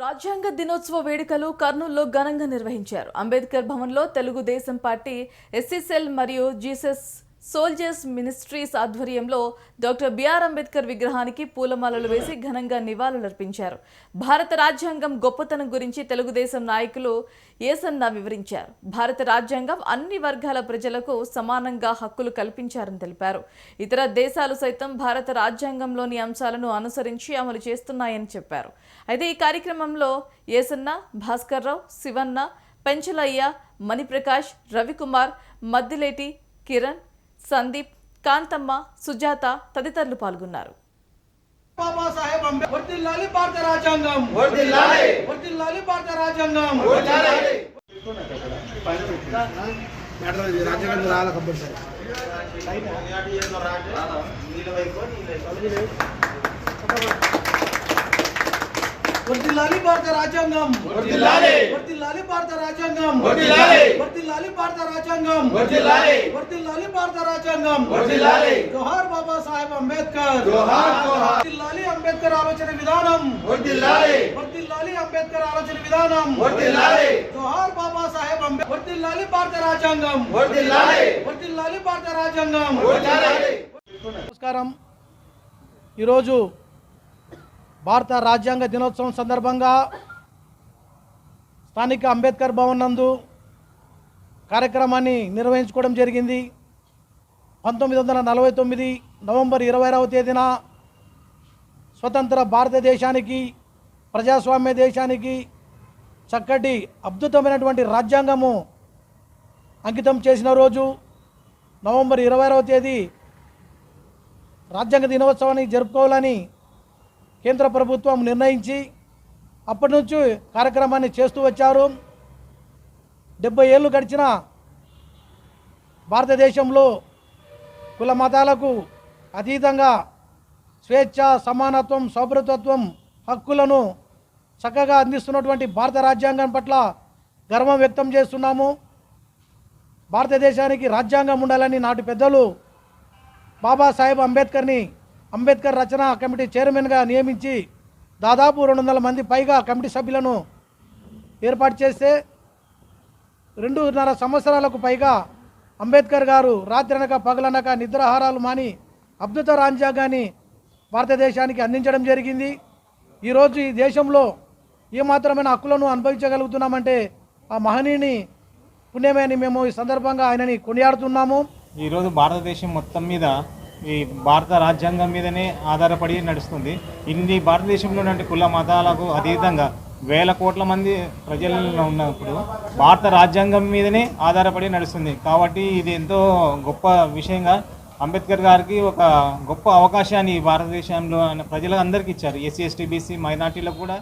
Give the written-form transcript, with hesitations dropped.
రాజ్యాంగ దినోత్సవ వేడుకలు కర్నూలులో ఘనంగా నిర్వహించారు. అంబేద్కర్ భవన్లో తెలుగుదేశం పార్టీ ఎస్సీసెల్ మరియు జీసస్ సోల్జర్స్ మినిస్ట్రీస్ ఆధ్వర్యంలో డాక్టర్ బిఆర్ అంబేద్కర్ విగ్రహానికి పూలమాలలు వేసి ఘనంగా నివాళులర్పించారు. భారత రాజ్యాంగం గొప్పతనం గురించి తెలుగుదేశం నాయకులు ఏసన్న వివరించారు. భారత రాజ్యాంగం అన్ని వర్గాల ప్రజలకు సమానంగా హక్కులు కల్పించారని తెలిపారు. ఇతర దేశాలు సైతం భారత రాజ్యాంగంలోని అంశాలను అనుసరించి అమలు చేస్తున్నాయని చెప్పారు. అయితే ఈ కార్యక్రమంలో ఏసన్న, భాస్కర్రావు, శివన్న, పెంచలయ్య, మణిప్రకాష్, రవికుమార్, మద్దిలేటి, కిరణ్, సందీప్, కాంతమ్మ, సుజాత తదితరులు పాల్గొన్నారు. బాబాసాహెబ్ అంబేద్కర్ వర్ధిల్లాలి భారత రాజ్యాంగం, వర్ధిల్లాలి భారత రాజ్యాంగం. వర్ధిల్లాలి భారత రాజ్యాంగం, వర్ధిల్లాలి భారత రాజ్యాంగం, వర్ధిల్లాలి భారత రాజ్యాంగం, వర్ధిల్లాలి భారత రాజ్యాంగం. జోహార్ బాబాసాహెబ్ అంబేద్కర్, వర్ధిల్లాలి అంబేద్కర్ ఆలోచన విధానం, వర్ధిల్లాలి అంబేద్కర్ ఆలోచన విధానం. జోహార్ బాబాసాహెబ్ అంబేద్కర్, వర్ధిల్లాలి భారత రాజ్యాంగం, వర్ధిల్లాలి భారత రాజ్యాంగం. నమస్కారం. ఈరోజు భారత రాజ్యాంగ దినోత్సవం సందర్భంగా స్థానిక అంబేద్కర్ భవన్ నందు కార్యక్రమాన్ని నిర్వహించుకోవడం జరిగింది. 1949 నవంబర్ 26వ తేదీన స్వతంత్ర భారతదేశానికి, ప్రజాస్వామ్య దేశానికి చక్కటి అద్భుతమైనటువంటి రాజ్యాంగము అంకితం చేసిన రోజు నవంబర్ 26వ తేదీ రాజ్యాంగ దినోత్సవాన్ని జరుపుకోవాలని కేంద్ర ప్రభుత్వం నిర్ణయించి అప్పటి నుంచి కార్యక్రమాన్ని చేస్తూ వచ్చారు. 70 ఏళ్ళు గడిచిన భారతదేశంలో కుల మతాలకు అతీతంగా స్వేచ్ఛ, సమానత్వం, సౌభ్రతత్వం, హక్కులను చక్కగా అందిస్తున్నటువంటి భారత రాజ్యాంగం పట్ల గర్వం వ్యక్తం చేస్తున్నాము. భారతదేశానికి రాజ్యాంగం ఉండాలని నాటి పెద్దలు బాబాసాహెబ్ అంబేద్కర్ని అంబేద్కర్ రచన కమిటీ చైర్మన్గా నియమించి దాదాపు 200 మంది పైగా కమిటీ సభ్యులను ఏర్పాటు చేస్తే 2.5 సంవత్సరాలకు పైగా అంబేద్కర్ గారు రాత్రనక పగలనక నిద్రాహారాలు మాని అద్భుత రాజ్యాంగాన్ని భారతదేశానికి అందించడం జరిగింది. ఈరోజు ఈ దేశంలో ఏమాత్రమైన హక్కులను అనుభవించగలుగుతున్నామంటే ఆ మహనీయుని పుణ్యమే అని మేము ఈ సందర్భంగా ఆయనని కొనియాడుతున్నాము. ఈరోజు భారతదేశం మొత్తం మీద ఈ భారత రాజ్యాంగం మీదనే ఆధారపడి నడుస్తుంది. ఇన్ని భారతదేశంలో ఉన్నటువంటి కుల మతాలకు అతీతంగా వేల కోట్ల మంది ప్రజలలో ఉన్నప్పుడు భారత రాజ్యాంగం మీదనే ఆధారపడి నడుస్తుంది. కాబట్టి ఇది ఎంతో గొప్ప విషయంగా అంబేద్కర్ గారికి ఒక గొప్ప అవకాశాన్ని భారతదేశంలో ప్రజలందరికీ ఇచ్చారు. ఎస్సీ, ఎస్టీ, బీసీ, మైనార్టీలకు కూడా